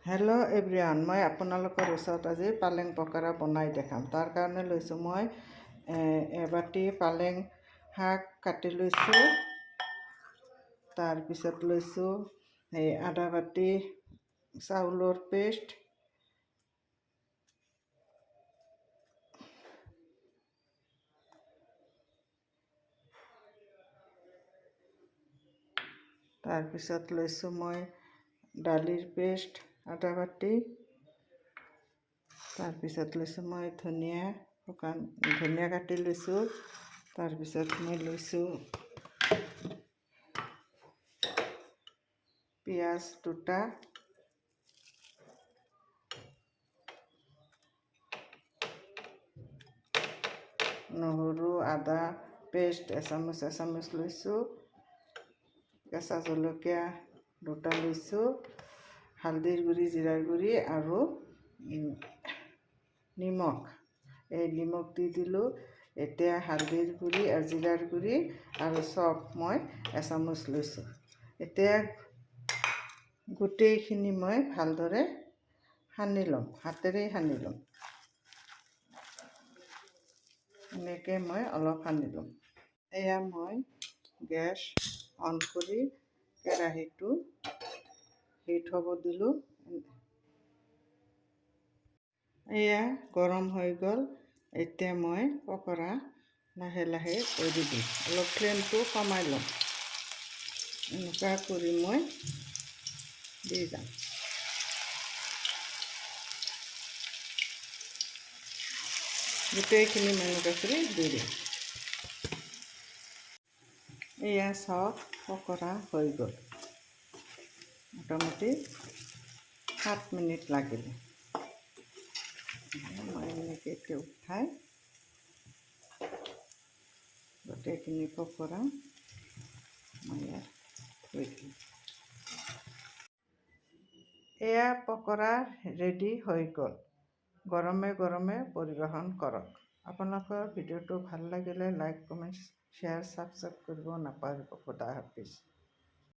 Hello' everyone, মই আপোনালোকৰ ওচৰত আজি পালেং পকৰা বনাই দেখাম। তাৰ কাৰণে লৈছোঁ মই এবাটি পালেং শাক কাটি লৈছোঁ। তাৰপিছত লৈছোঁ আধা বাটি চাউলৰ পেষ্ট, তাৰপিছত লৈছোঁ মই দালিৰ পেষ্ট আধা বাটি, তাৰপিছত লৈছোঁ মই ধনিয়া কাটি লৈছোঁ, তাৰপিছত মই লৈছোঁ পিঁয়াজ দুটা, নহৰু আদা পেষ্ট এচামুচ লৈছোঁ, কেঁচা জলকীয়া দুটা লৈছোঁ, হালধিৰ গুড়ি জিৰাৰ গুড়ি আৰু নিমখ। এই নিমখ দি দিলোঁ। এতিয়া হালধিৰ গুড়ি আৰু জিৰাৰ গুড়ি আৰু চব মই এচামুচ লৈছোঁ। এতিয়া গোটেইখিনি মই ভালদৰে সানি ল'ম, হাতেৰে সানি ল'ম। এনেকৈ মই অলপ সানি ল'ম। এয়া মই গেছ অন কৰি কেৰাহীটো হিট হ'ব দিলোঁ। এয়া গৰম হৈ গ'ল। এতিয়া মই পকৰা লাহে লাহে এৰি দিম। অলপ ফ্লেমটো কমাই ল'ম। এনেকুৱা কৰি মই দি যাম। গোটেইখিনি এনেকুৱা কৰি দি দিম। এয়া চব পকৰা হৈ গ'ল। মোটামুটি 7 মিনিট লাগিলে। মই এনেকৈ এতিয়া উঠাই গোটেইখিনি পকৰা মই ইয়াত থৈ দিম। এয়া পকৰা ৰেডি হৈ গ'ল। গৰমে গৰমে পৰিৱেশন কৰক। আপোনালোকৰ ভিডিঅ'টো ভাল লাগিলে লাইক, কমেণ্ট, শ্বেয়াৰ, ছাবস্ক্ৰাইব কৰিব নাপাহৰিব। খোদা হাফিজ।